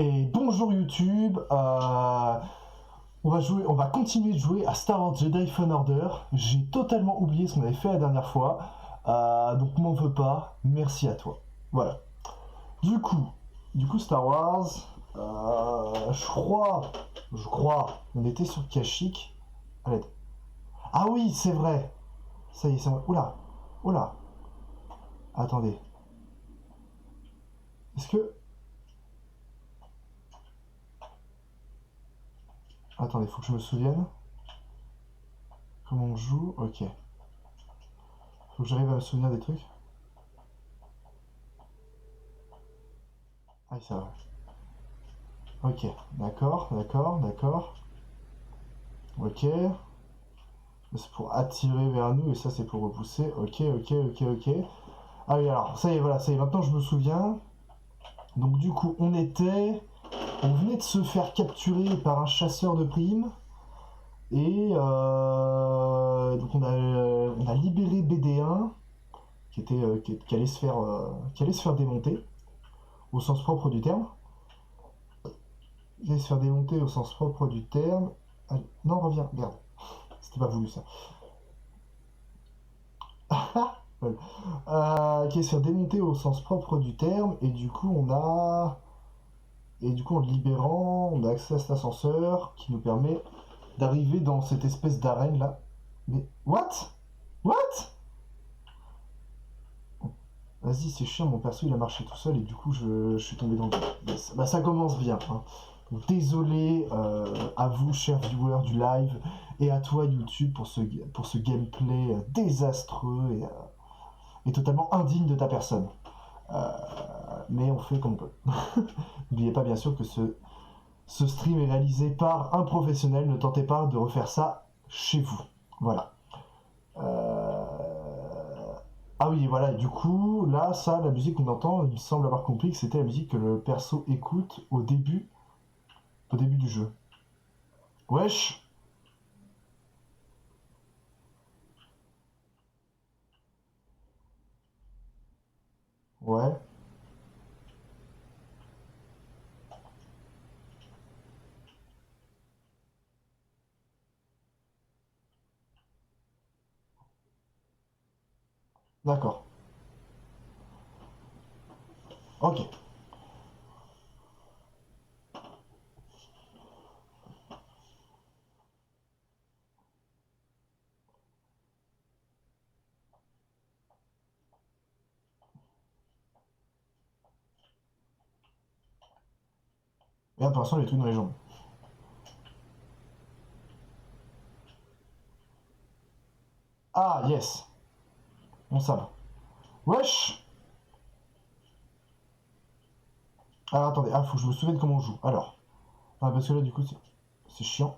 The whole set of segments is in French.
Et bonjour YouTube, on va continuer de jouer à Star Wars Jedi Fallen Order. J'ai totalement oublié ce qu'on avait fait la dernière fois, donc m'en veux pas, merci à toi. Voilà. Du coup Star Wars, je crois, on était sur Kashyyyk. Allez. Ah oui, c'est vrai. Ça y est, c'est vrai. Oula, oula. Attendez. Est-ce que... Attendez, faut que je me souvienne. Comment on joue? Ok. Faut que j'arrive à me souvenir des trucs. Ah, ça va. Ok, d'accord. Ok. C'est pour attirer vers nous et ça c'est pour repousser. Ok. Ah oui, alors, ça y est, voilà, ça y est, maintenant je me souviens. Donc du coup, on venait de se faire capturer par un chasseur de primes. Et donc on a libéré BD1 qui allait qui allait se faire démonter au sens propre du terme. Il allait se faire démonter au sens propre du terme. Ah, non, reviens, merde. C'était pas voulu ça. Voilà. Qui allait se faire démonter au sens propre du terme. Et du coup, en le libérant, on a accès à cet ascenseur qui nous permet d'arriver dans cette espèce d'arène là. Mais, what? Vas-y, c'est chiant, mon perso il a marché tout seul et du coup je suis tombé dans le vide. Bah, ça commence bien. Hein. Donc, désolé à vous, chers viewers du live, et à toi, YouTube, pour ce gameplay désastreux et totalement indigne de ta personne. Mais on fait comme on peut. N'oubliez pas, bien sûr, que ce stream est réalisé par un professionnel. Ne tentez pas de refaire ça chez vous. Voilà. Ah oui, voilà, du coup, là, ça, la musique qu'on entend, il semble avoir compris que c'était la musique que le perso écoute au début du jeu. Wesh. Ouais, d'accord. Ok. Et là, pour l'instant, les trucs dans les jambes. Ah, yes. Bon, ça va. Wesh. Alors, attendez, faut que je me souvienne comment on joue. Alors. Ah, parce que là, du coup, c'est chiant.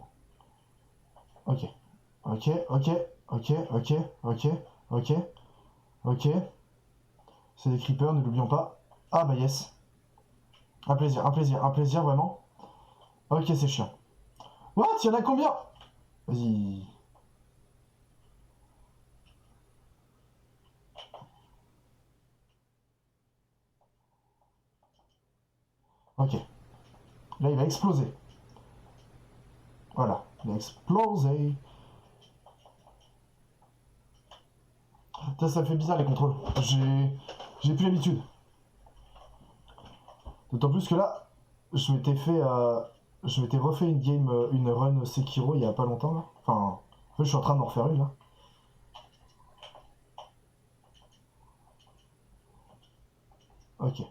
Ok. Ok. Ok. C'est des creepers, ne l'oublions pas. Ah, bah, yes. Un plaisir, vraiment. Ok, c'est chiant. What? Y'en a combien? Vas-y. Ok. Là, il va exploser. Voilà. Il a explosé. Ça me fait bizarre les contrôles. J'ai plus l'habitude. D'autant plus que là, je m'étais fait, je m'étais refait une game, une run Sekiro il y a pas longtemps là. Enfin, en fait, je suis en train de m'en refaire une là. Ok,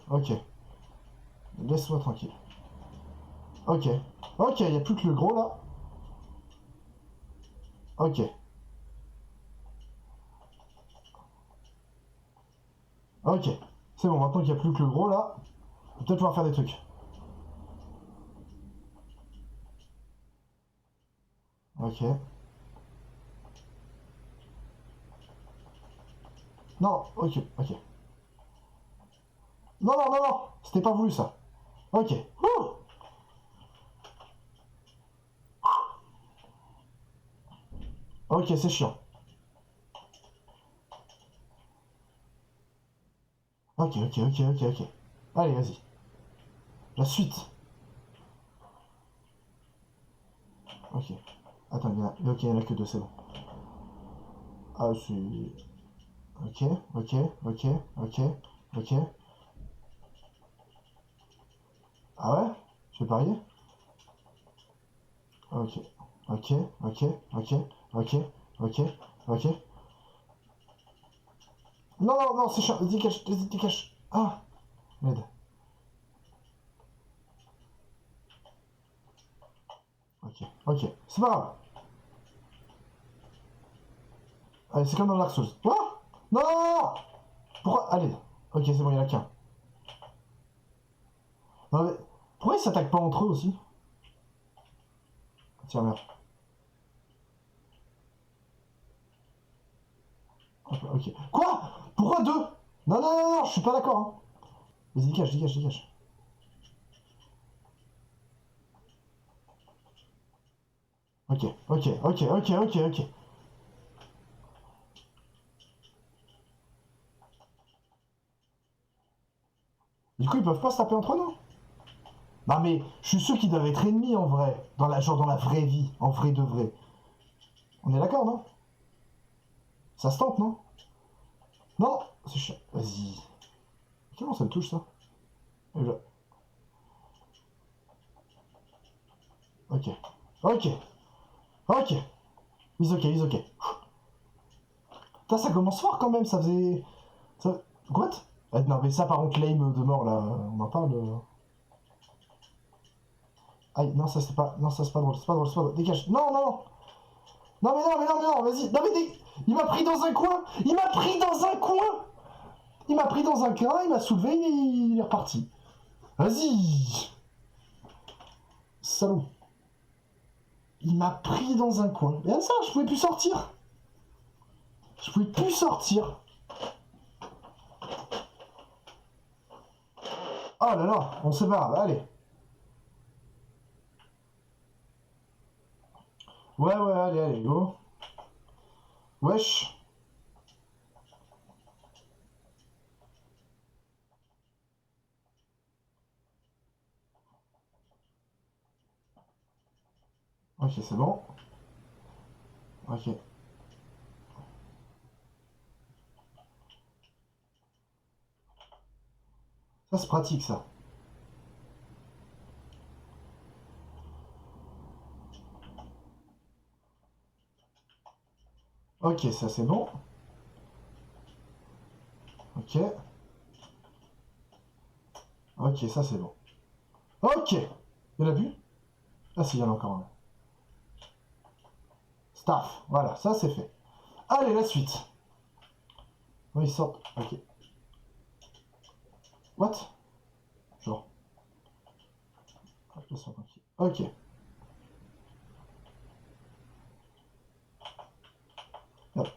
ok. Laisse-moi tranquille. Ok, il y a plus que le gros là. Ok, ok. C'est bon, maintenant qu'il y a plus que le gros là, on va peut-être pouvoir faire des trucs. Ok. Non, ok. Non, c'était pas voulu ça. Ok. Ouh. Ok, c'est chiant. Ok. Allez, vas-y. La suite. Ok. Attends, ok, il y en a que deux, c'est bon. Ah, c'est... Ok, ok, ok, ok, ok. Ah ouais? Tu veux parier? Ok, ok, ok, ok, ok, ok, ok. Non, non, non, c'est chiant, vas-y, cache, vas-y, dégage. Ah, merde. Ok, ok, c'est pas grave. Allez, c'est comme dans Dark Souls. Quoi? Non, non, non. Pourquoi? Allez. Ok, c'est bon, il y en a qu'un. Non, mais... Pourquoi ils s'attaquent pas entre eux aussi? Tiens, merde. Ok. Quoi? Pourquoi deux? Non, non, non, non, je suis pas d'accord. Hein. Vas-y, dégage, dégage, dégage. Ok, ok, ok, ok, ok, ok. Du coup, ils peuvent pas se taper entre eux, non? Non, mais je suis sûr qu'ils doivent être ennemis en vrai. Genre dans la vraie vie. En vrai de vrai. On est d'accord, non? Ça se tente, non? Non, c'est chiant. Vas-y. Comment ça me touche, ça? Et là. Ok. Ok. Ok. Ils ok, ils ok. Putain, ça commence fort quand même, ça faisait... Ça... What? Ah, non, mais ça, par contre, claim de mort, là, on en parle... Aïe, non, ça, c'est pas... Non, ça, c'est pas drôle, c'est pas drôle, c'est pas drôle. Dégage. Non, non, non. Non, mais non, mais non, mais non, vas-y. Non, mais il m'a pris dans un coin. Il m'a pris dans un coin. Il m'a pris dans un coin, il m'a soulevé, il est reparti. Vas-y. Salaud. Il m'a pris dans un coin. Et ça, je pouvais plus sortir. Je pouvais plus sortir. Oh là là, on se barre, allez. Ouais, ouais, allez, allez, go. Wesh. Ok, c'est bon. Ok. Ça, c'est pratique, ça. Ok, ça, c'est bon. Ok. Ok, ça, c'est bon. Ok. Il y en a plus? Ah si, il y en a encore un. Staff. Voilà, ça, c'est fait. Allez, la suite. Oh, ils sortent. Ok. What? Genre. Laisse-moi tranquille. Ok.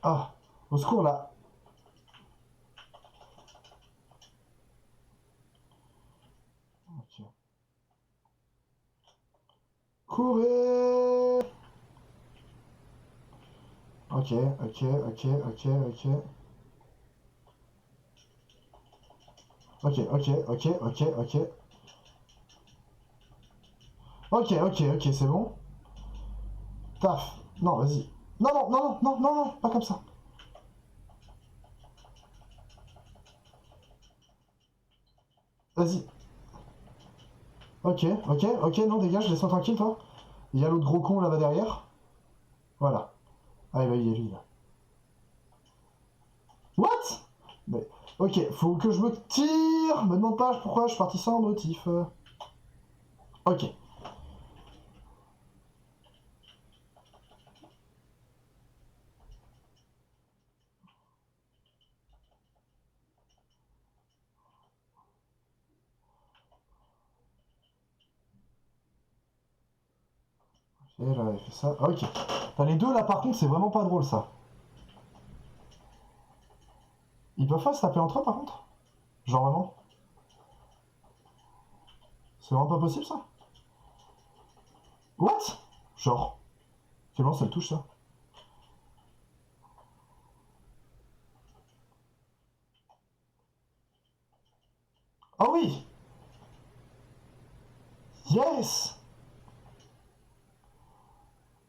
Ah. Au secours, là. Ok. Courez! Ok, ok, ok, ok, ok. Ok, ok, ok, ok, ok. Ok, ok, ok, c'est bon. Taf. Non, vas-y. Non, non, non, non, non, non, pas comme ça. Vas-y. Ok, ok, ok, non, dégage, laisse-moi tranquille, toi. Il y a l'autre gros con là-bas derrière. Voilà. Ah, bah, il est lui, là. What? Mais, ok, faut que je me tire. Me demande pas pourquoi je suis parti sans motif. Ok. Et j'avais fait ça. Ok. T'as les deux là, par contre, c'est vraiment pas drôle ça. Ils peuvent pas se taper entre eux, par contre? Genre vraiment? C'est vraiment pas possible ça? What? Genre. Comment ça le touche ça? Ah oui! Yes!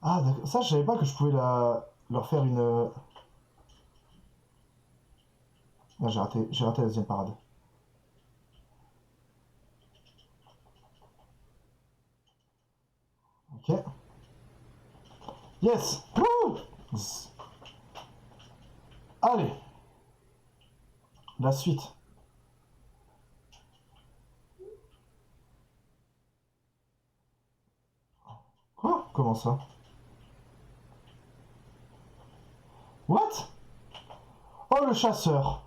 Ah, d'accord. Ça, je savais pas que je pouvais leur faire une. Ah, j'ai raté la deuxième parade. Ok. Yes! Wouh! Allez! La suite. Quoi? Comment ça? What? Oh, le chasseur!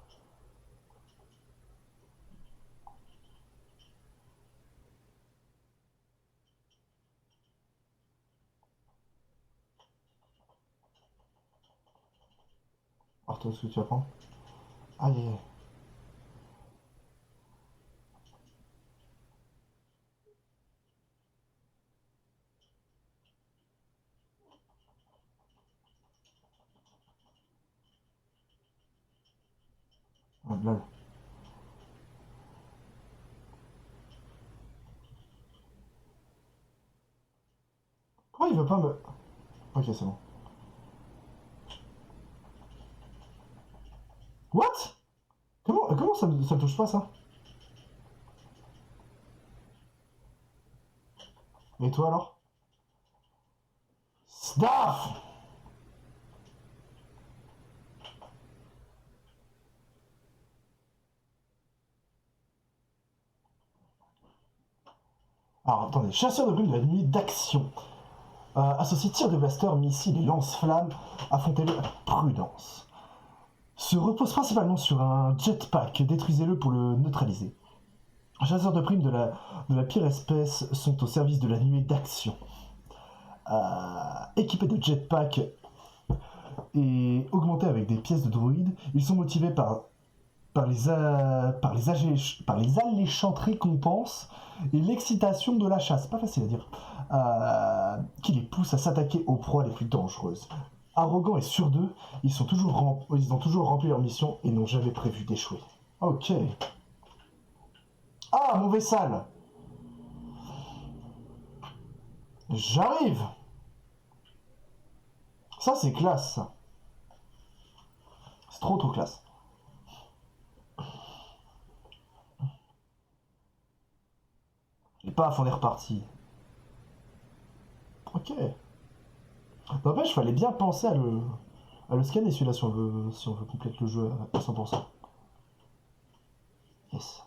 Alors, toi, ce que tu vas prendre? Aïe, aïe, aïe. Ah, lol. Pourquoi il veut pas me. Ok, c'est bon. What? Comment ça me touche pas ça? Et toi alors? Staff! Alors attendez, chasseur de brume de la nuit d'action. Associé tir de blaster, missiles et lance-flammes, affrontez-le avec prudence. Se repose principalement sur un jetpack, détruisez-le pour le neutraliser. Chasseurs de primes de la pire espèce sont au service de la nuée d'action. Équipés de jetpack et augmentés avec des pièces de droïdes, ils sont motivés par les alléchantes récompenses et l'excitation de la chasse, pas facile à dire, qui les pousse à s'attaquer aux proies les plus dangereuses. Arrogants et sûrs d'eux, ils ont toujours rempli leur mission et n'ont jamais prévu d'échouer. Ok. Ah, mon vaissal! J'arrive! Ça, c'est classe, ça. C'est trop classe. Et paf, on est reparti. Ok. N'empêche, fallait bien penser à le scanner celui-là si on veut compléter le jeu à 100%. Yes.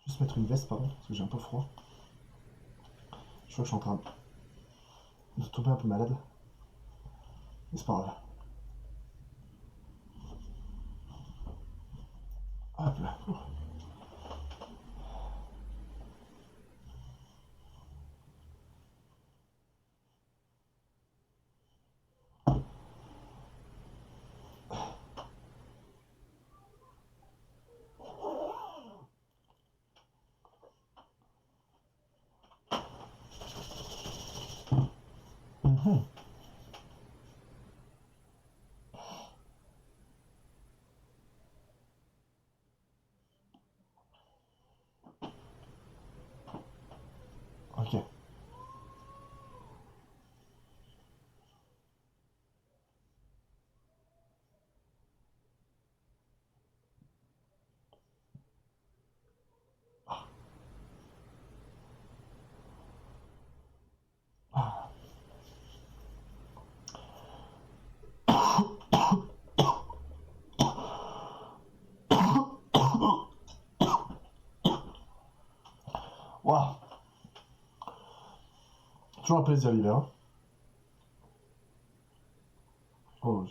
Juste mettre une veste, pardon, parce que j'ai un peu froid. Je crois que je suis en train de tomber un peu malade. Mais c'est pas grave. Hop là. Mhm. Ok. Ah. Waouh. Toujours un plaisir l'hiver. Hein. Oh,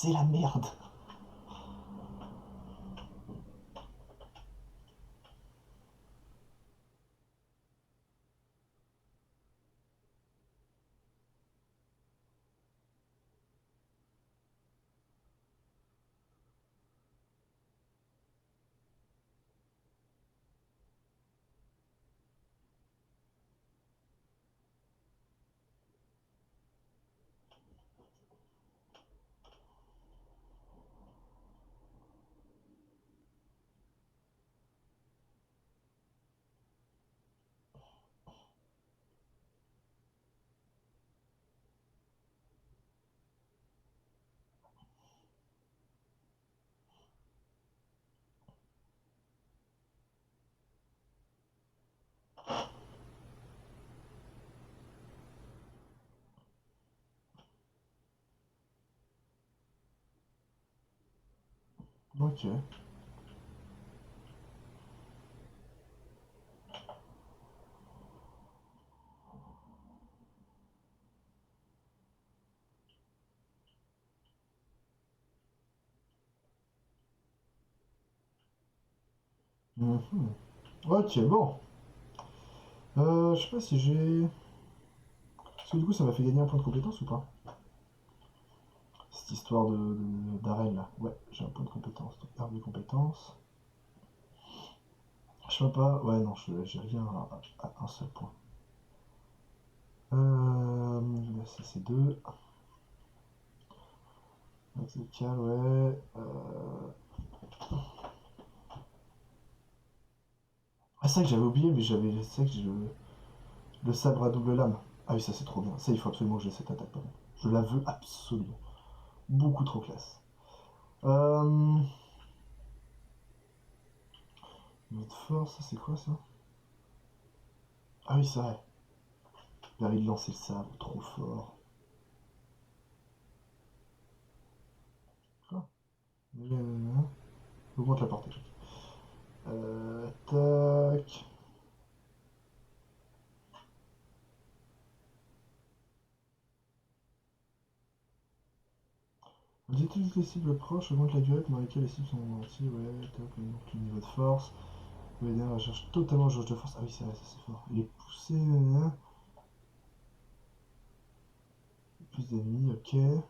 c'est la merde. Ok. Mhm. Ok, bon. Je sais pas si j'ai... Parce que du coup, ça m'a fait gagner un point de compétence ou pas? Cette histoire d'arène là. Ouais, j'ai un point de compétence. Donc, arme de compétence. Je sais pas. Ouais, non, j'ai rien à un seul point. Ça c'est 2. Axial, ouais. Ah, c'est vrai que j'avais oublié, mais j'avais. C'est vrai que j'ai le sabre à double lame. Ah oui, ça c'est trop bien. Ça, il faut absolument que j'ai cette attaque, par contre. Je la veux absolument. Beaucoup trop classe. Euh... Notre force, ça c'est quoi ça? Ah oui, c'est vrai. Il avait de lancer le sabre, trop fort. Quoi? Augmente la portée. Tac. Vous utilisez les cibles proches, augmente la durée pendant laquelle les cibles sont ralenties. Ouais, tac, augmente le niveau de force. Vous aider à la recherche totalement jauge de force. Ah oui, c'est vrai, ça c'est fort. Il est poussé. Plus d'ennemis, ok. Et...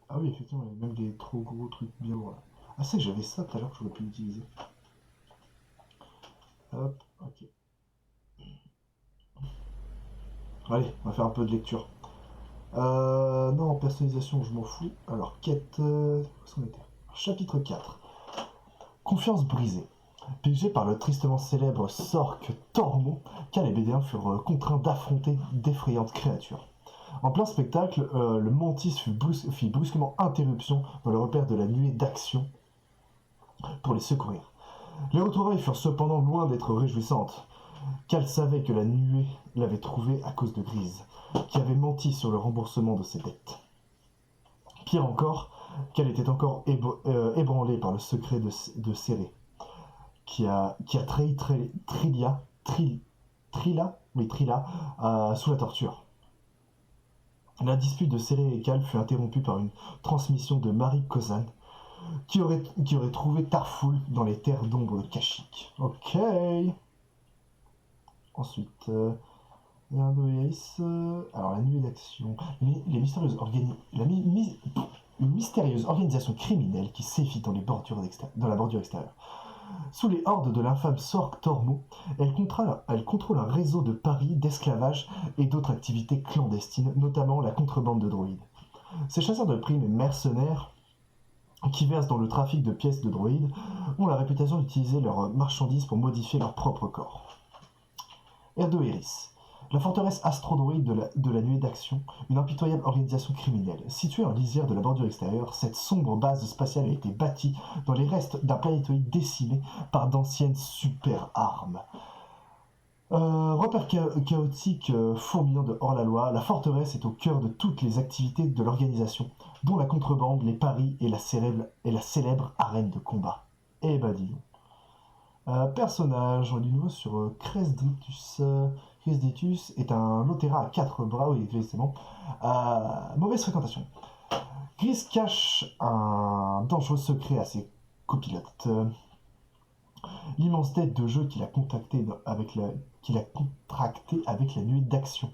Ah oui, effectivement, il y a même des trop gros trucs bien lourds là. Ah, c'est que j'avais ça tout à l'heure que j'aurais pu utiliser. Hop, ok. Allez, on va faire un peu de lecture. Non, personnalisation, je m'en fous. Alors, quête. Où est-ce qu'on était? Chapitre 4. Confiance brisée. Piégés par le tristement célèbre Sorc Tormo, Cal et Bédéen furent contraints d'affronter d'effrayantes créatures. En plein spectacle, le Mantis fit brusquement interruption dans le repère de la nuée d'action pour les secourir. Les retrouvailles furent cependant loin d'être réjouissantes. Cal savait que la nuée l'avait trouvé à cause de Grise, qui avait menti sur le remboursement de ses dettes. Pire encore, Cal était encore ébranlé par le secret de Céré, qui a trahi Trilla sous la torture. La dispute de Céré et Cal fut interrompue par une transmission de Marie Kozan, qui aurait trouvé Tarful dans les terres d'ombre de Kashyyyk. Ok. Ensuite, alors la nuée d'action. Les mystérieuses une mystérieuse organisation criminelle qui sévit dans la bordure extérieure. Sous les hordes de l'infâme Sorc Tormo, elle contrôle un réseau de paris, d'esclavage et d'autres activités clandestines, notamment la contrebande de droïdes. Ces chasseurs de primes et mercenaires qui versent dans le trafic de pièces de droïdes ont la réputation d'utiliser leurs marchandises pour modifier leur propre corps. R2 Eris. La forteresse astrodroïde de la nuée d'action, une impitoyable organisation criminelle. Située en lisière de la bordure extérieure, cette sombre base spatiale a été bâtie dans les restes d'un planétoïde décimé par d'anciennes super-armes. Repère chaotique fourmillant de hors-la-loi, la forteresse est au cœur de toutes les activités de l'organisation, dont la contrebande, les paris et la célèbre arène de combat. Eh ben dis donc. Personnage, on lit nouveau sur Cresdictus, Chrysiditus est un Lotera à 4 bras, oui, c'est bon. Mauvaise fréquentation. Gris cache un dangereux secret à ses copilotes. L'immense dette de jeu qu'il a contracté avec la nuée d'action.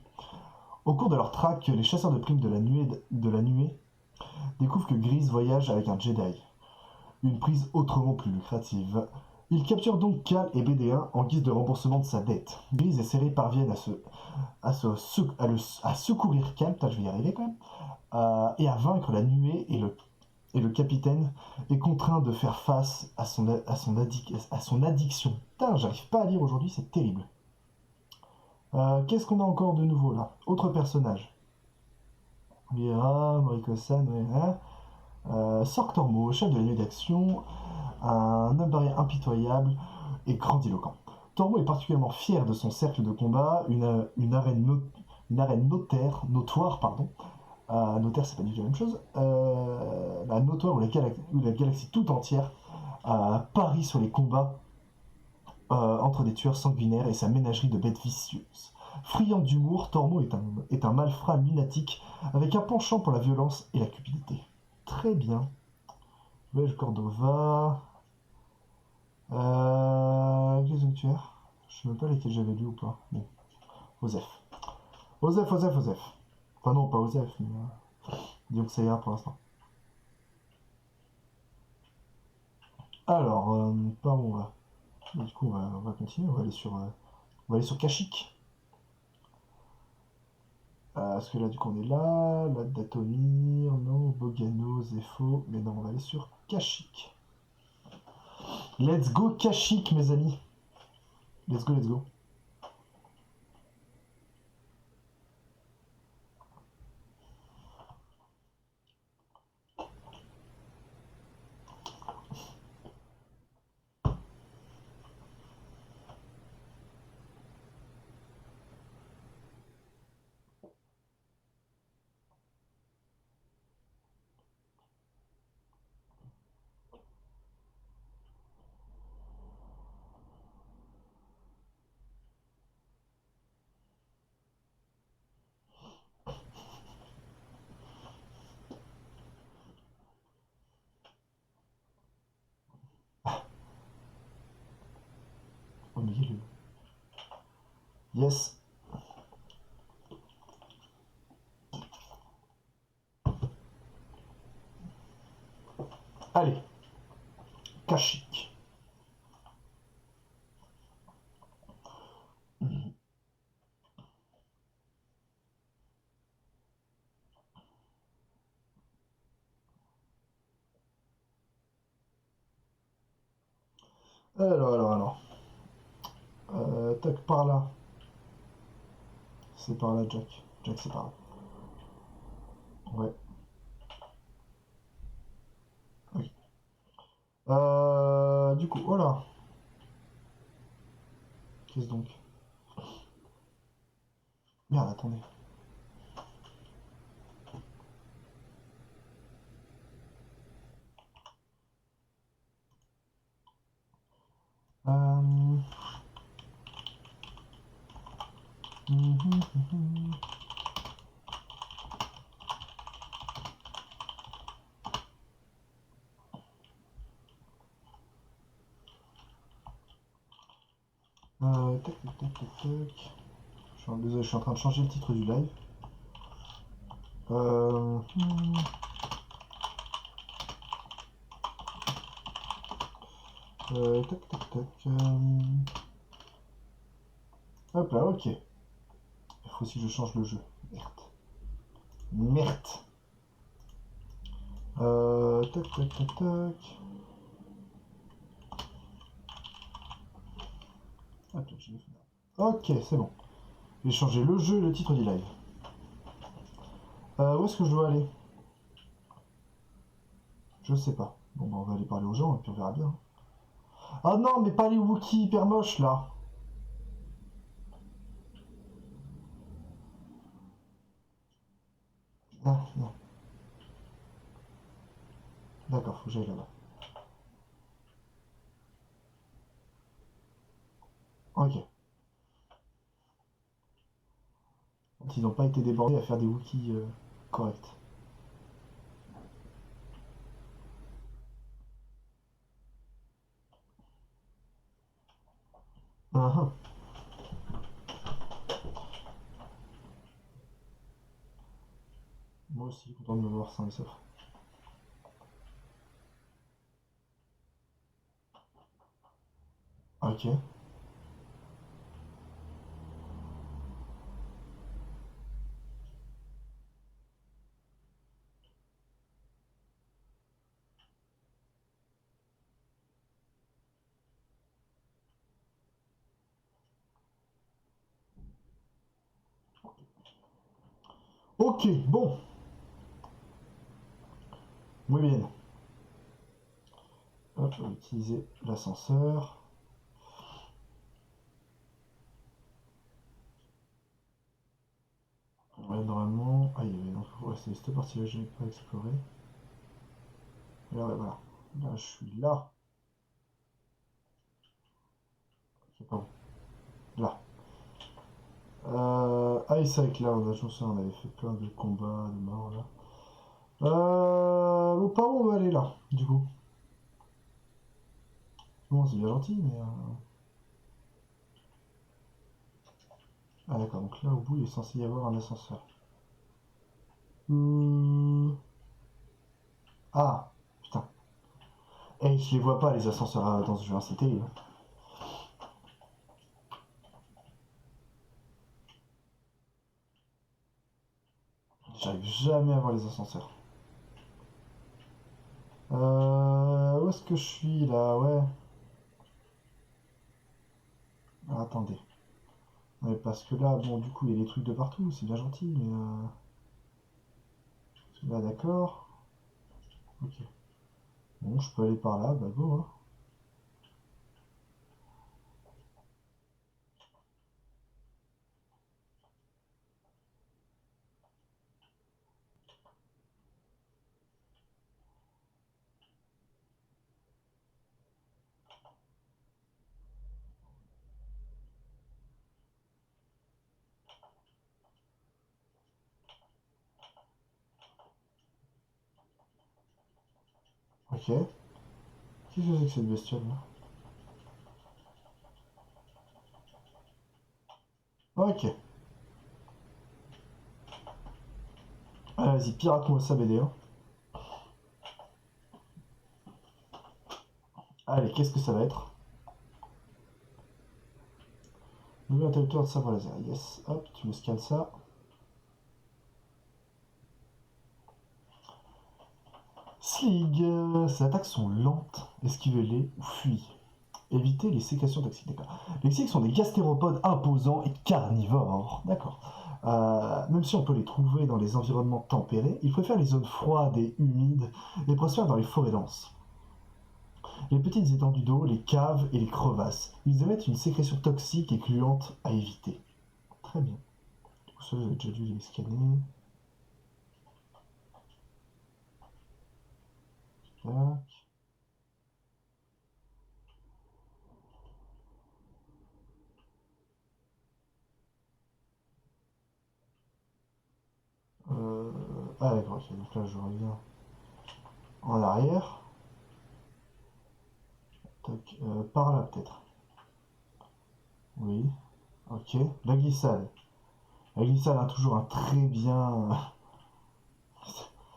Au cours de leur traque, les chasseurs de primes de la nuée découvrent que Gris voyage avec un Jedi. Une prise autrement plus lucrative. Ils capturent donc Cal et BD1 en guise de remboursement de sa dette. Gris et Serré parviennent à secourir Cal, je vais y arriver quand même, et à vaincre la nuée et le capitaine est contraint de faire face à son addiction. Putain, j'arrive pas à lire aujourd'hui, c'est terrible. Qu'est-ce qu'on a encore de nouveau là? Autre personnage. Mira, Moriko-san, Sork Tormo, chef de la nuit d'action, un homme barrière impitoyable et grandiloquent. Tormo est particulièrement fier de son cercle de combat, une arène notoire, pardon. Notaire, c'est pas du tout la même chose. La notoire où la galaxie tout entière parie sur les combats entre des tueurs sanguinaires et sa ménagerie de bêtes vicieuses. Friand d'humour, Tormo est un malfrat lunatique avec un penchant pour la violence et la cupidité. Très bien. Belge Cordova. Qu'est-ce que tu as? Je sais même pas lesquels j'avais lu ou pas. Bon. Osef. Osef. Enfin non, pas Osef, mais disons que ça ira pour l'instant. Alors, par où on va? Du coup, on va continuer, on va aller sur Kashyyyk. Parce que là, du coup, on est là, Datomir, non, Bogano, Zepho, mais non, on va aller sur Kashyyyk. Let's go Kashyyyk, mes amis. Let's go. Oh, mais il est... Yes. Allez, Kashyyyk. Alors. Tac, par là. C'est par là, Jack. Jack, c'est par là. Ouais. Oui. Du coup, voilà. Qu'est-ce donc? Merde, attendez. Euh... Tac. Désolé, je suis en train de changer le titre du live. Euh... Tac. Hop là, ok. Il faut aussi que je change le jeu. Merde. Tac. Hop là, je l'ai fait. Ok, c'est bon. J'ai changé le jeu et le titre du live. Où est-ce que je dois aller? Je sais pas. Bon, bah, on va aller parler aux gens et puis on verra bien. Ah non, mais pas les Wookiees hyper moches là. Ah, non. D'accord, faut que j'aille là-bas. Ok. qu'ils n'ont pas été débordés à faire des Wookiees corrects. Ah, moi aussi, content de me voir sain et sauf. Ok. Ok, bon. Muy bien. Hop, on va utiliser l'ascenseur. Ouais, normalement. Ah, il y avait. Donc, ouais, c'est cette partie-là que je n'ai pas explorée. Là, ouais, voilà. Là, je suis là. C'est pas bon. Là. Ice Cloud, je me souviens, on avait fait plein de combats, de morts là. Bon, par où on va aller là, du coup? Bon, c'est bien gentil, mais. Ah, d'accord, donc là au bout il est censé y avoir un ascenseur. Ah, putain. Eh, je les vois pas les ascenseurs dans ce jeu, hein, c'est terrible. J'arrive jamais à voir les ascenseurs. Où est-ce que je suis là? Ouais. Ah, attendez. Ouais, parce que là, bon, du coup, il y a des trucs de partout, c'est bien gentil, mais. Là, d'accord. Ok. Bon, je peux aller par là, bah go, hein. Ok. Qu'est-ce que c'est que cette bestiole là? Ok. Ah, vas-y, pirate-moi ça, BD, hein. Allez, qu'est-ce que ça va être? Nouvel interrupteur de sabre laser. Yes. Hop, tu me scannes ça. Slig. Ces attaques sont lentes. Esquivez-les ou fuis. Évitez les sécations toxiques. D'accord. Les Slig sont des gastéropodes imposants et carnivores. D'accord. Même si on peut les trouver dans les environnements tempérés, ils préfèrent les zones froides et humides et prospèrent dans les forêts denses. Les petites étendues d'eau, les caves et les crevasses. Ils émettent une sécrétion toxique et gluante à éviter. Très bien. Tout ça, j'avais déjà dû les scanner. Tac. Euh... Ah d'accord, ok. Donc là je reviens en arrière. Tac. Par là peut-être. Oui. Ok. La glissade. La glissade a toujours un très bien.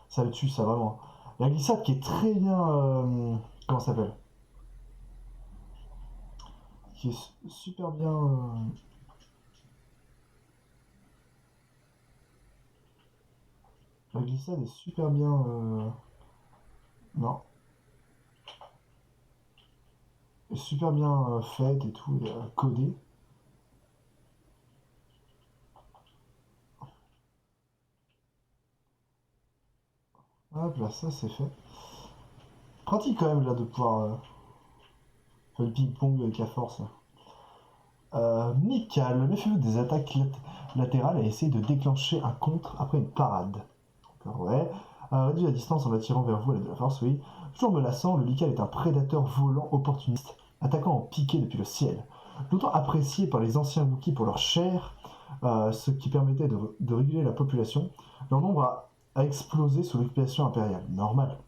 Ça le tue, ça vraiment. La glissade qui est très bien. Comment ça s'appelle? Qui est super bien. La glissade est super bien. Non. Est super bien faite et tout, et, codée. Hop là, ça c'est fait. Pratique quand même là de pouvoir faire le ping-pong avec la force. Mikal, méfiez-vous des attaques latérales et essayez de déclencher un contre après une parade. D'accord, ouais. Réduisez la distance en attirant vers vous à l'aide de la force, oui. Toujours menaçant, le Mikal est un prédateur volant opportuniste, attaquant en piqué depuis le ciel. Longtemps apprécié par les anciens Wookiees pour leur chair, ce qui permettait de réguler la population, leur nombre a explosé sous l'occupation impériale. Normal.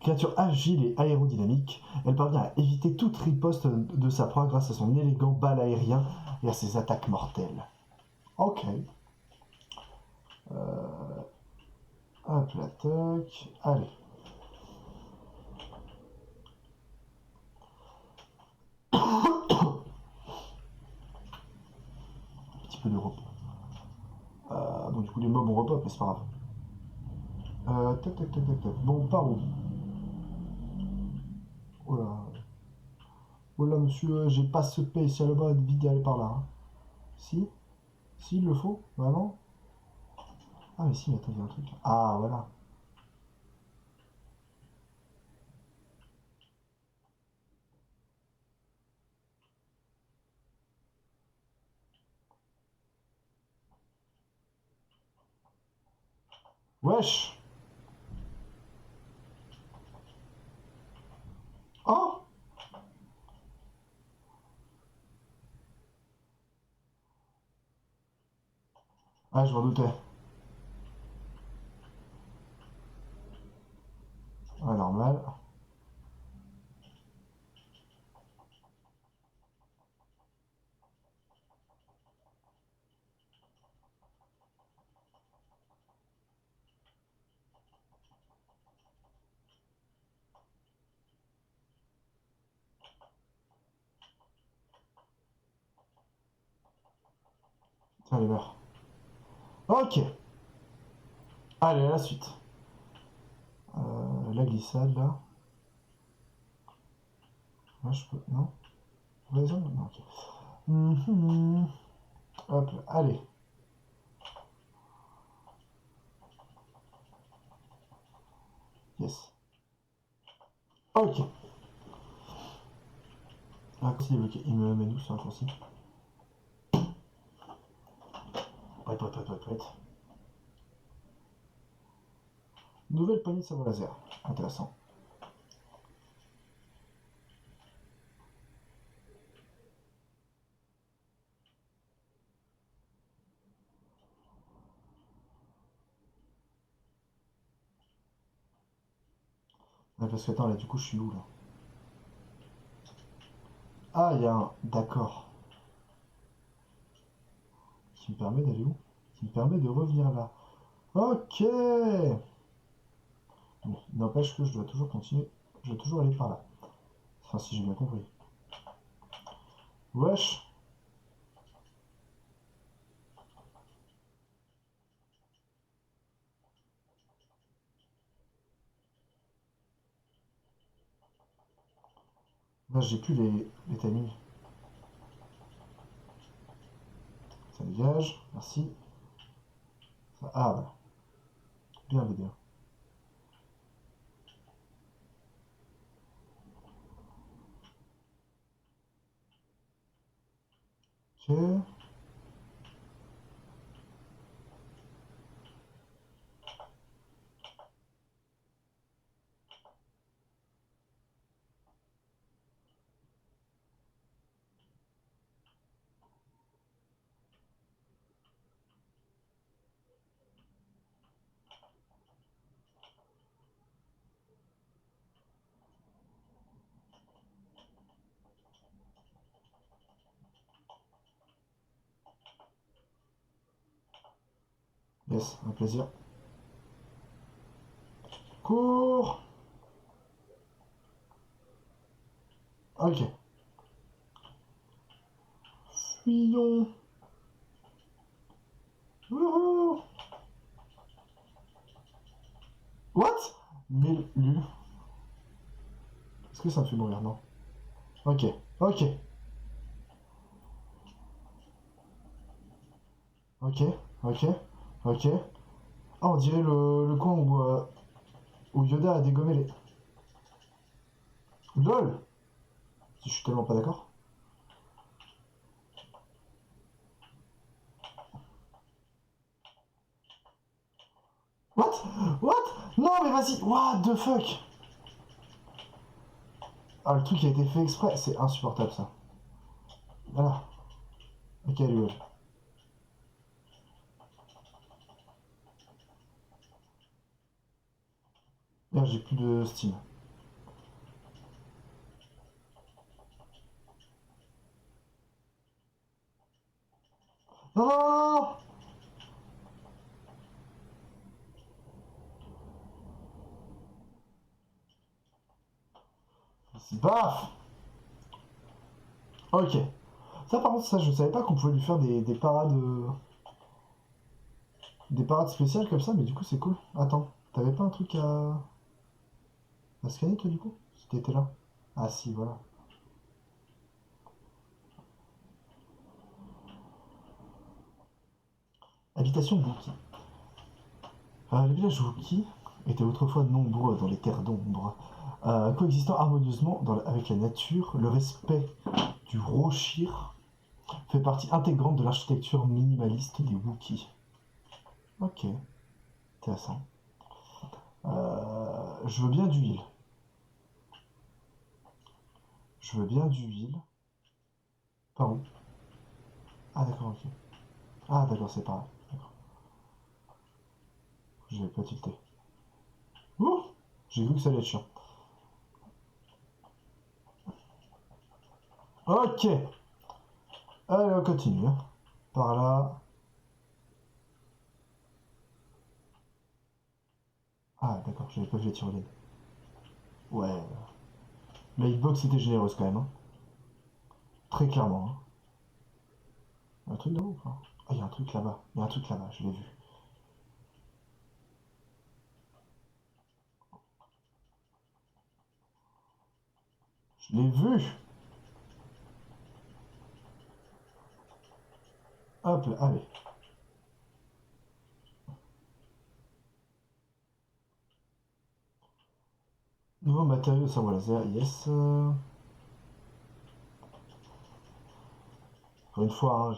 Créature agile et aérodynamique, elle parvient à éviter toute riposte de sa proie grâce à son élégant bal aérien et à ses attaques mortelles. Ok. Hop la toc. Allez. Un petit peu de repos. Bon, du coup, les mobs ont repop, mais c'est pas grave. Tac, tac, tac, tac, tac. Bon, par où? Oh là. Oh là, monsieur, j'ai pas ce spécialement envie d'y aller par là. Hein. Si? Si, il le faut? Vraiment? Ah, mais si, mais attends, il y a un truc. Ah, voilà. Wesh! Oh! Ah, je m'en doutais. Ouais, normal. Tiens, les meurs. Ok. Allez, à la suite. La glissade, là. Là, je peux... Non? Raison? Non, ok. Hop, là. Allez. Yes. Ok. Raccourci débloqué. Il me met où ce raccourci? Prête, prête, prête, prête, prête. Nouvelle poignée de sabre laser. Intéressant. Ouais, parce que attends, là, du coup, je suis où, là? Ah, il y a un... D'accord. Qui me permet d'aller où? Qui me permet de revenir là. Ok. Bon, n'empêche que je dois toujours continuer. Je dois toujours aller par là. Enfin, si j'ai bien compris. Wesh. Là, j'ai plus les timings. Ça dégage. Merci. Ça... Ah, voilà. Bien vidéo. Ok. Yes, un plaisir. Cours. Ok. Fuyons. Wouhou. What? Mais Lulu. Est-ce que ça me fait mourir? Non. Ok. Ok. Ok. Ok. Ok. Ah, on dirait le coin où Yoda a dégommé les... LOL. Je suis tellement pas d'accord. What? What? Non mais vas-y. What the fuck? Ah, le truc qui a été fait exprès, c'est insupportable ça. Voilà. Ok, allez, ouais. Merde, j'ai plus de Steam. Non, non, non, non. Baf. Ok. Ça, par contre, ça, je savais pas qu'on pouvait lui faire des parades... Des parades spéciales comme ça, mais du coup, c'est cool. Attends, t'avais pas un truc à scanner, toi, du coup? Si t'étais là. Ah si, voilà. Habitation Wookie. Les villages Wookie étaient autrefois nombreux dans les terres d'ombre. Coexistant harmonieusement avec la nature, le respect du Roshir fait partie intégrante de l'architecture minimaliste des Wookiees. Ok, intéressant. Je veux bien d'huile. Je veux bien d'huile. Par où? Ah d'accord, ok. Ah d'accord, c'est pas là. D'accord. Je vais pas tilter. Ouh. J'ai vu que ça allait être chiant. Ok. Allez, on continue. Par là. Ah d'accord, j'avais pas vu la tyrolienne. Ouais. La hitbox était généreuse quand même. Hein. Très clairement. Hein. Un truc de ouf. Hein. Ah, il y a un truc là-bas. Il y a un truc là-bas, je l'ai vu. Je l'ai vu. Hop là, allez. Nouveau matériau de sabre laser, yes. Encore une fois, hein,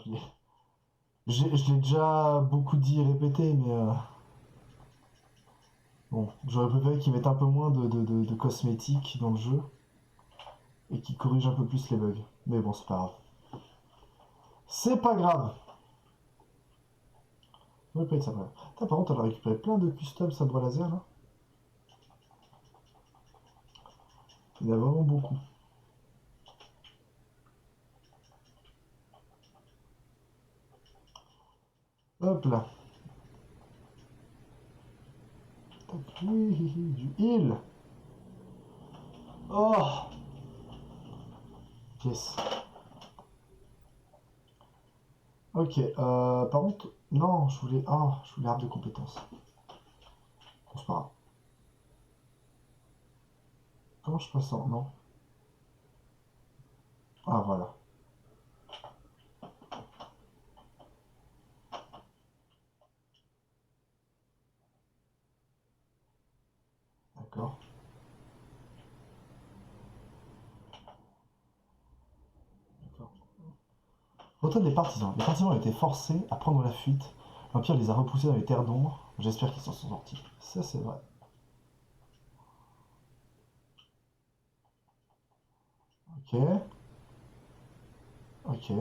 je l'ai déjà beaucoup dit et répété, mais bon, j'aurais préféré qu'ils mettent un peu moins de cosmétiques dans le jeu et qu'ils corrigent un peu plus les bugs. Mais bon, c'est pas grave. C'est pas grave. On va pas être ça. Par contre, on a récupéré plein de custom sabre laser là. Il y en a vraiment beaucoup. Hop là. Tac, du heal. Oh, yes. Ok, par contre, non, je voulais arbre de compétences. Bon, c'est pas grave. Comment je passe en... Non. Ah, voilà. D'accord. D'accord. Retour des partisans. Les partisans ont été forcés à prendre la fuite. L'Empire les a repoussés dans les terres d'ombre. J'espère qu'ils s'en sont sortis. Ça, c'est vrai. Ok. Ok.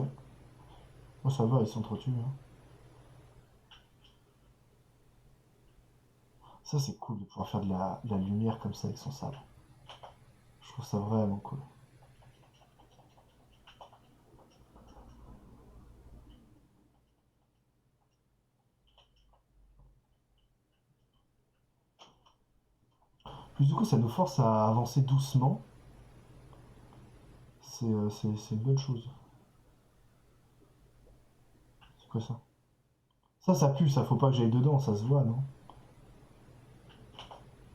Bon, ça va, ils s'entretuent. Hein. Ça, c'est cool de pouvoir faire de la lumière comme ça avec son sabre. Je trouve ça vraiment cool. Plus du coup, ça nous force à avancer doucement. C'est une bonne chose. C'est quoi ça? Ça pue, ça faut pas que j'aille dedans, ça se voit, non?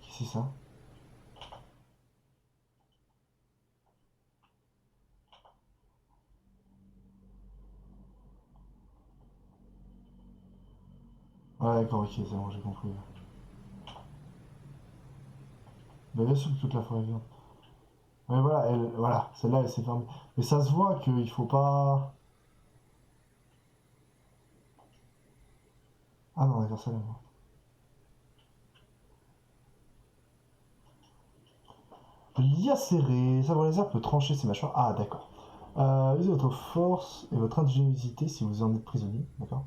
Qu'est-ce que c'est ça? Ouais, d'accord, ok, c'est bon, j'ai compris. Bah, bien sûr que toute la forêt est verte. Ouais, voilà, voilà, celle-là, elle s'est fermée. Mais ça se voit qu'il faut pas. Ah non, d'accord, celle-là. L'IA sabre laser peut trancher ses mâchoires. Ah, d'accord. Usez votre force et votre ingéniosité si vous en êtes prisonnier. D'accord.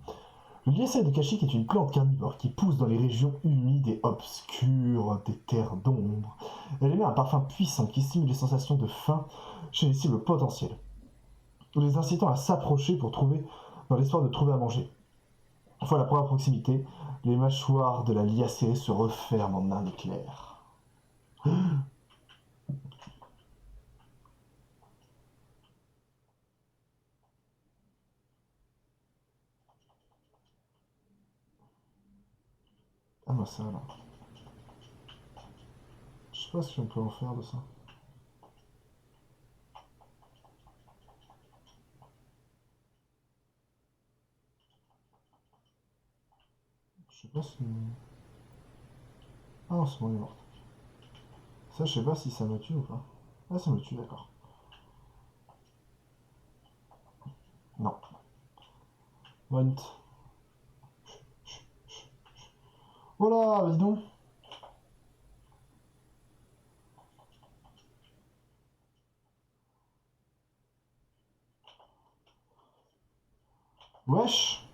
Le liacée de Kashik est une plante carnivore qui pousse dans les régions humides et obscures des terres d'ombre. Elle émet un parfum puissant qui stimule les sensations de faim chez les cibles potentielles, les incitant à s'approcher dans l'espoir de trouver à manger. Une fois la proie à proximité, les mâchoires de la liacée se referment en un éclair. Ah bah ça là. Je sais pas si on peut en faire de ça. Je sais pas si... Ah non, c'est bon, il est mort. Ça, je sais pas si ça me tue ou pas. Ah, ça me tue, d'accord. Non. Vent. Oh là, dis donc. Wesh.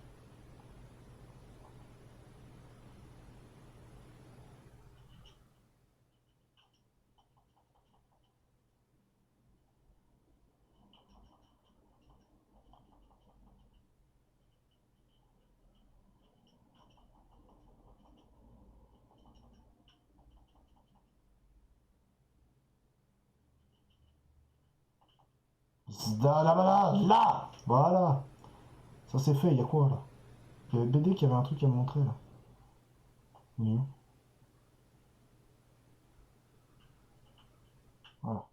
Là. Voilà. Ça c'est fait, il y a quoi là? Il y avait BD qui avait un truc à me montrer là. Il est où? Voilà.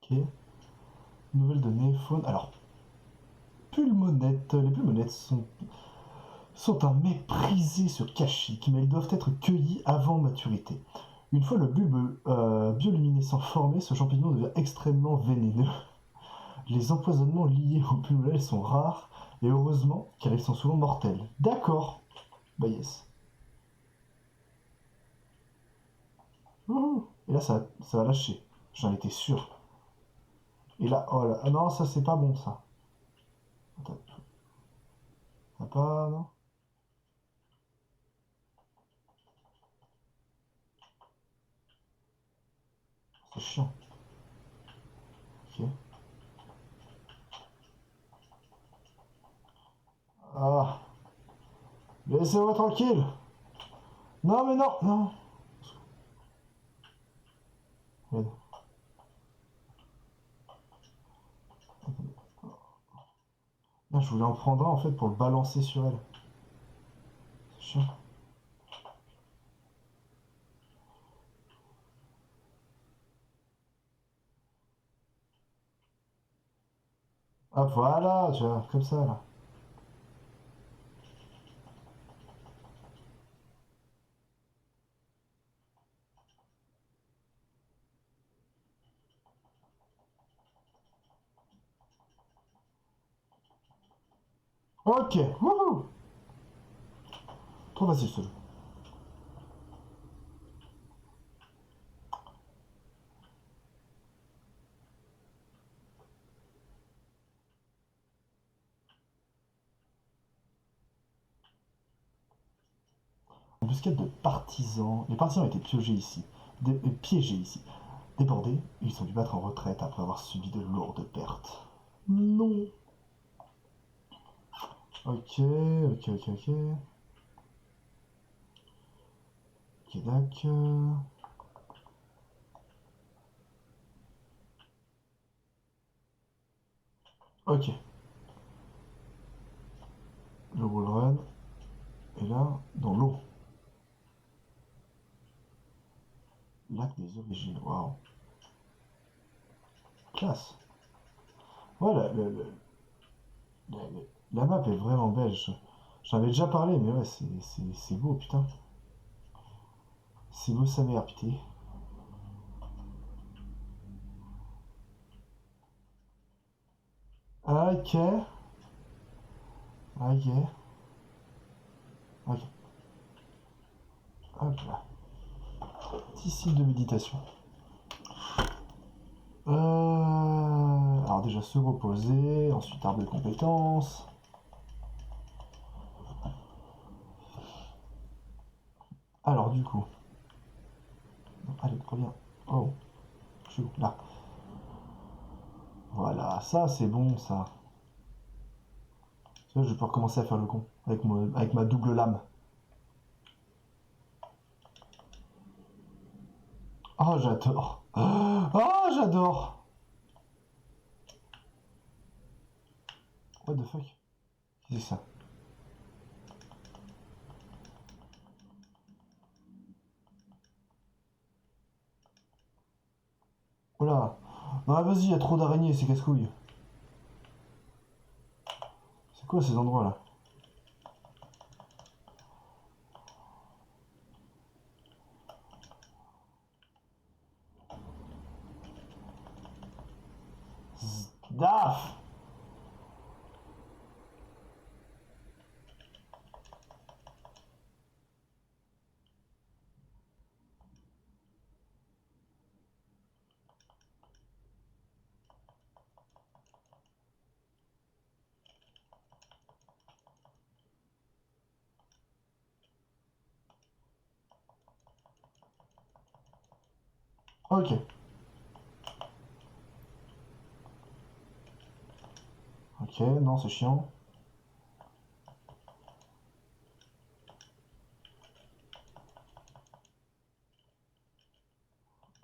Ok. Nouvelle de Néphone. Alors, pulmonettes. Les pulmonettes sont un méprisé sur Kashyyyk, mais elles doivent être cueillies avant maturité. Une fois le bulbe bioluminescent formé, ce champignon devient extrêmement vénéneux. Les empoisonnements liés aux pulmonettes sont rares, et heureusement, car ils sont souvent mortels. D'accord. Bah yes. Wouhou. Et là, ça va lâcher. J'en étais sûr. Et là, oh là, ah non, ça c'est pas bon ça. Attends, t'as pas, non? C'est chiant. Ok. Ah, laissez-moi tranquille. Non mais non, non. Merde. Là, je voulais en prendre un en fait pour le balancer sur elle. C'est chiant. Ah voilà, tu vois, comme ça là. Ok, wouhou. Trop facile ce jeu. Embuscade de partisans. Les partisans étaient piégés ici. Débordés, ils ont dû battre en retraite après avoir subi de lourdes pertes. Non. Ok, ok, ok, ok. Ok, d'accord. Ok. Le wall run est là, dans l'eau. Lac des origines, waouh. Classe. Ouais, la map est vraiment belle. J'en avais déjà parlé, mais ouais, c'est beau, putain. C'est beau sa mère, putain. Ok. Ok. Ok. Hop là. Petit site de méditation. Alors déjà se reposer, ensuite arbre de compétences. Alors du coup... Allez, reviens. Oh, je suis où? Là. Voilà, ça c'est bon ça. Là, je vais pouvoir commencer à faire le con avec ma double lame. Oh, j'adore. Oh, j'adore. What the fuck? Qu'est-ce que c'est ça? Oh là. Non, vas-y, il y a trop d'araignées, c'est casse-couilles. C'est quoi ces endroits là? Daf. Ok. Ok, non, c'est chiant.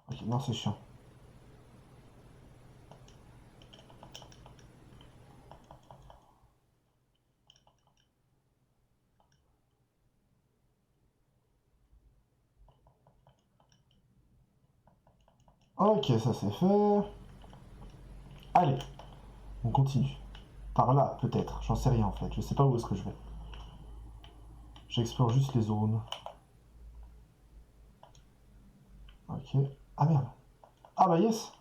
Ok, non, c'est chiant. Ok, ça c'est fait. Allez, on continue. Par là, peut-être. J'en sais rien en fait. Je sais pas où est-ce que je vais. J'explore juste les zones. Ok. Ah merde. Ah bah yes.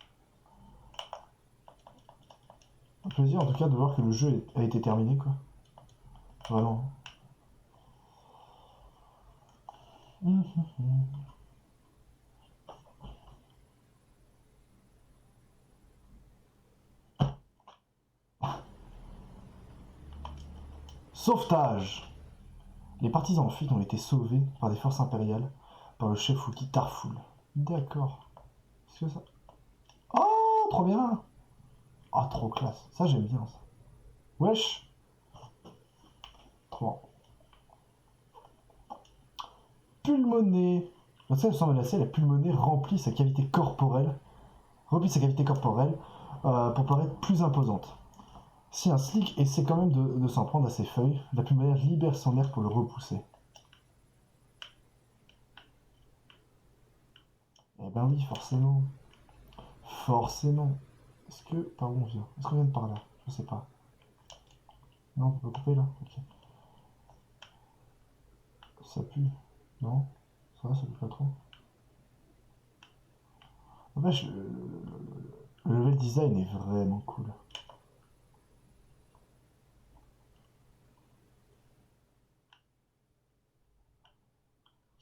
Un plaisir en tout cas de voir que le jeu a été terminé quoi. Vraiment. Sauvetage. Les partisans en fuite ont été sauvés par des forces impériales par le chef Wookie Tarful. D'accord. Qu'est-ce que ça? Oh, trop bien. Ah, trop classe. Ça, j'aime bien ça. Wesh. Trop. Pulmonée. Le sang menacé, la pulmonée remplit sa cavité corporelle, pour paraître plus imposante. Si un slick essaie quand même de s'en prendre à ses feuilles, la pulmonée libère son air pour le repousser. Eh ben oui, forcément. Forcément. Est-ce que... Par où on vient? Est-ce qu'on vient de par là? Je sais pas. Non, on peut pas couper là? Ok. Ça pue. Non? Ça va, ça pue pas trop. En fait, le level design est vraiment cool.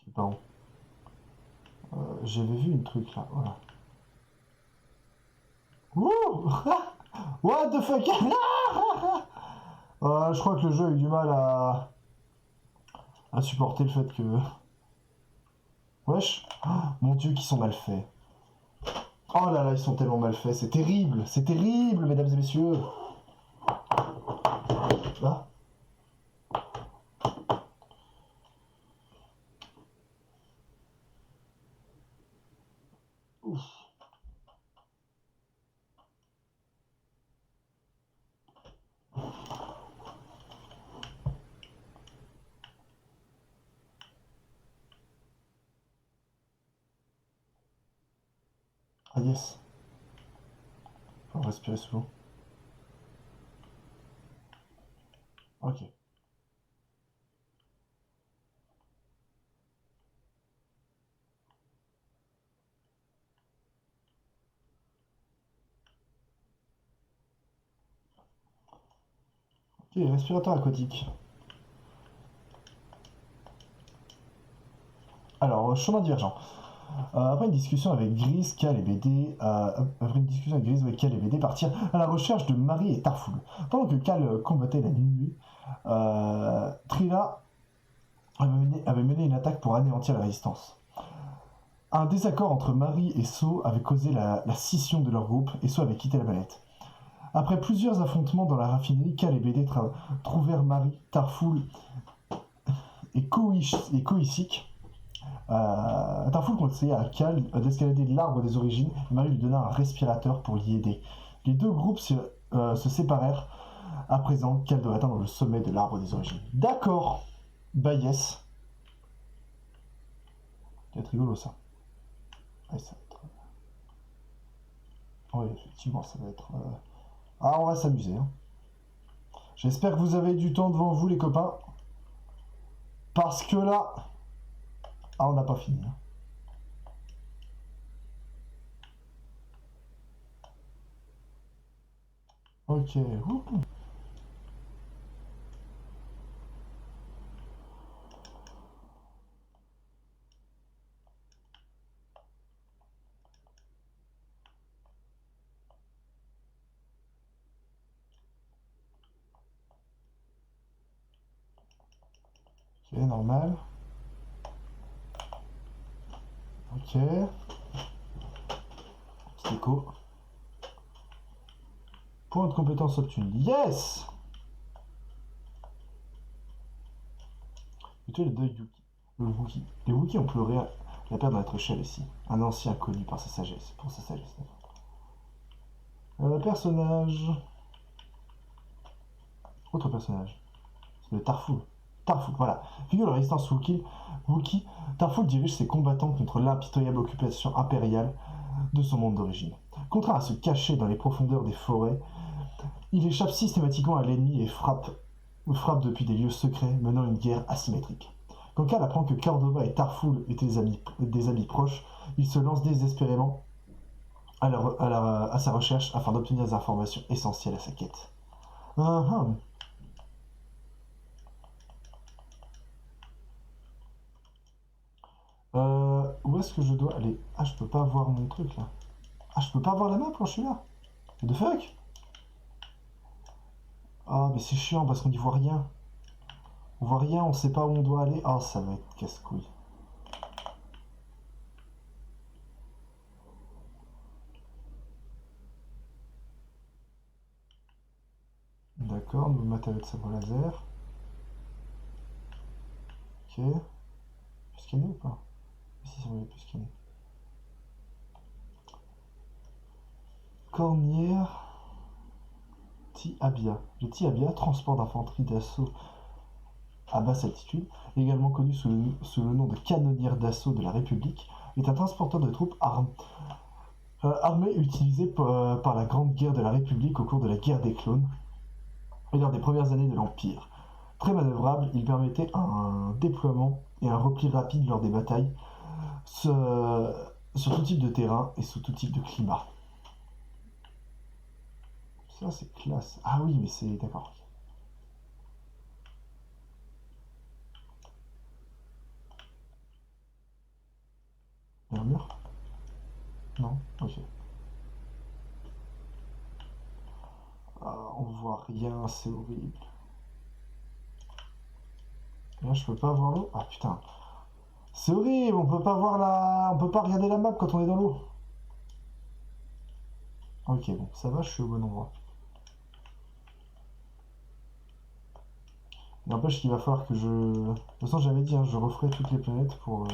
C'est pas où. J'avais vu une truc là, voilà. Wouh. What the fuck. Je crois que le jeu a eu du mal à supporter le fait que... Wesh. Mon dieu, qu'ils sont mal faits. Oh là là, ils sont tellement mal faits. C'est terrible, mesdames et messieurs. Ah. Ouf. Ah yes. Faut respirer sous l'eau. Ok. Ok, respirateur aquatique. Alors, chemin divergent. Après une discussion avec Gris, Cal et BD, après une discussion avec Gris, Cal et BD partirent à la recherche de Marie et Tarfoul. Pendant que Cal combattait la nuée, Trilla avait mené une attaque pour anéantir la résistance. Un désaccord entre Marie et So avait causé la scission de leur groupe et So avait quitté la planète. Après plusieurs affrontements dans la raffinerie, Cal et BD trouvèrent Marie, Tarfoul et Koïsik. Tarfoul conseilla à Cal d'escalader l'arbre des origines et Marie lui donna un respirateur pour l'y aider. Les deux groupes se séparèrent. À présent, Cal doit atteindre le sommet de l'arbre des origines. D'accord. Bah yes. Ça va être rigolo ça. Ouais, ça va être... Oui, effectivement, ça va être... Ah, on va s'amuser. Hein. J'espère que vous avez du temps devant vous, les copains. Parce que là... Ah, on n'a pas fini. Hein. Ok. Ouh. Ok, normal. Ok. Petit écho. Point de compétence obtenu. Yes! Et tu le deuil Yuki. Le Wookie. Les Wookiees ont pleuré la perte de notre chef ici. Un ancien connu par sa sagesse. Pour sa sagesse. Personnage. Autre personnage. C'est le Tarfoul. Tarfoul, voilà. Figure de la résistance Wookie, Tarfoul dirige ses combattants contre l'impitoyable occupation impériale de son monde d'origine. Contraint à se cacher dans les profondeurs des forêts, il échappe systématiquement à l'ennemi et frappe depuis des lieux secrets, menant une guerre asymétrique. Quand Cal apprend que Cordova et Tarfoul étaient des amis proches, il se lance désespérément à sa recherche afin d'obtenir des informations essentielles à sa quête. Où est-ce que je dois aller? Ah, je peux pas voir mon truc là. Ah, je peux pas voir la map quand je suis là. What the fuck? Ah, mais c'est chiant parce qu'on n'y voit rien. On voit rien, on sait pas où on doit aller. Ah, ça va être casse-couille. D'accord, nouveau matériau de sabre laser. Ok. Plus scanner ou pas? Si, ça va plus scanner. Cornière. Tiabia. Le Tiabia, transport d'infanterie d'assaut à basse altitude, également connu sous le nom de canonnière d'assaut de la République, est un transporteur de troupes armé utilisé par la Grande Guerre de la République au cours de la guerre des clones et lors des premières années de l'Empire. Très manœuvrable, il permettait un déploiement et un repli rapide lors des batailles sur tout type de terrain et sous tout type de climat. Ça c'est classe. Ah oui, mais c'est... D'accord. Il y a un mur? Non? Ok. On voit rien, c'est horrible. Là, je peux pas voir l'eau. Ah putain. C'est horrible, on peut pas voir la... On peut pas regarder la map quand on est dans l'eau. Ok, bon, ça va, je suis au bon endroit. N'empêche qu'il va falloir que je... De toute façon, j'avais dit, hein, je referai toutes les planètes pour...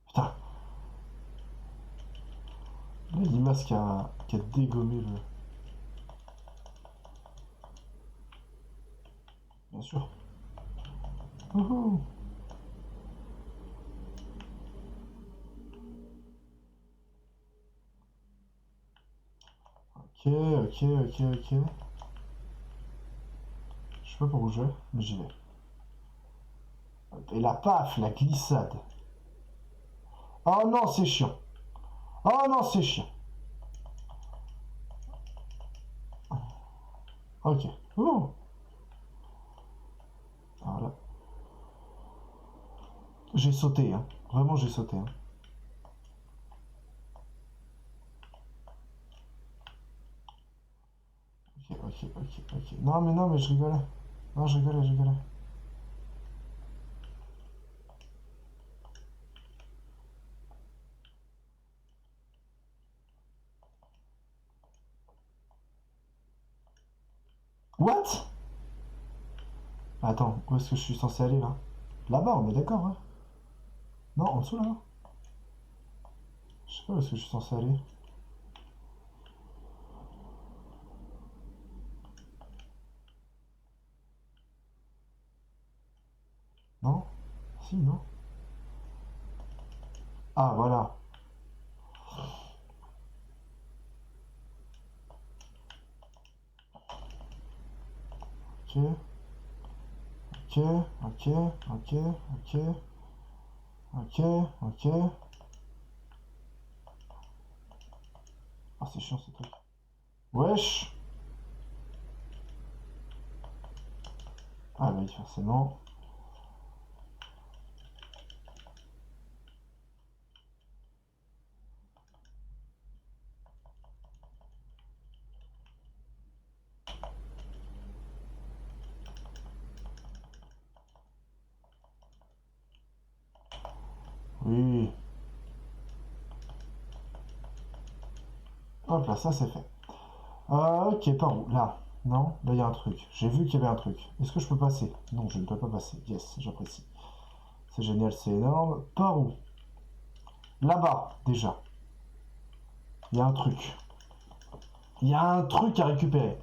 Putain. Là, Limas qui a dégommé le... Bien sûr. Wouhou. Ok. Ok, ok, ok, ok. Je sais pas pour où je vais, mais j'y vais. Et la paf, la glissade. Oh non, c'est chiant. Oh non, c'est chiant. Ok. Ouh. Alors là. J'ai sauté, hein. Vraiment, j'ai sauté, hein. Ok, ok, ok, ok. Non, mais je rigolais. Non, je rigolais, je rigolais. What? Attends, où est-ce que je suis censé aller là? Là-bas, on est d'accord, hein? Non, en dessous là? Je sais pas où est-ce que je suis censé aller. Non? Si, non? Ah, voilà. Ok, ok, ok, ok, ok, ok, ok. Ah, c'est chiant ce truc. Wesh! Ah, oui, forcément. Oui. Hop là, ça c'est fait. Ok, par où? Là. Non? Là, il y a un truc. J'ai vu qu'il y avait un truc. Est-ce que je peux passer? Non, je ne peux pas passer. Yes, j'apprécie. C'est génial, c'est énorme. Par où? Là-bas, déjà. Il y a un truc. Il y a un truc à récupérer.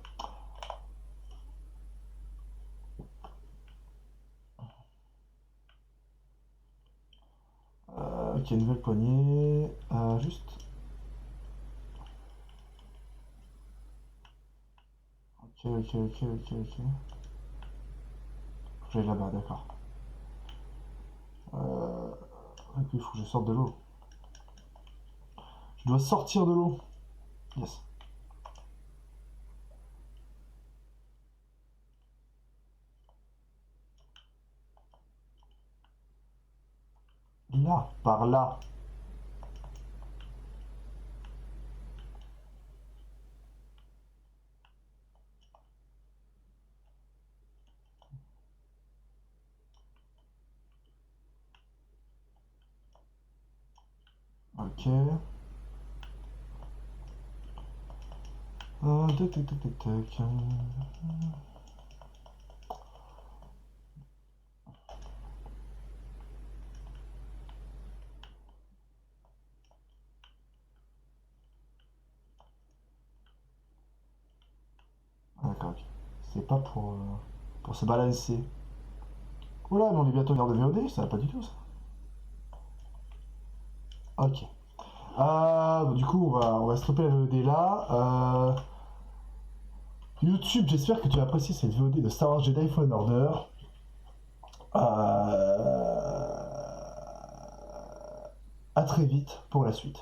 Ok, nouvelle poignée. Juste. Ok, ok, ok, ok, ok. Faut que j'aille là-bas, d'accord. Et puis il faut que je sorte de l'eau. Je dois sortir de l'eau. Yes. Là, par là. Ok. Tac, tac, tac, tac, tac. Ah, d'accord, ok. C'est pas pour se balancer. Oula, mais on est bientôt une heure de VOD, ça va pas du tout ça. Ok. Du coup, on va stopper la VOD là. YouTube, j'espère que tu as apprécié cette VOD de Star Wars Jedi Fallen Order. À très vite pour la suite.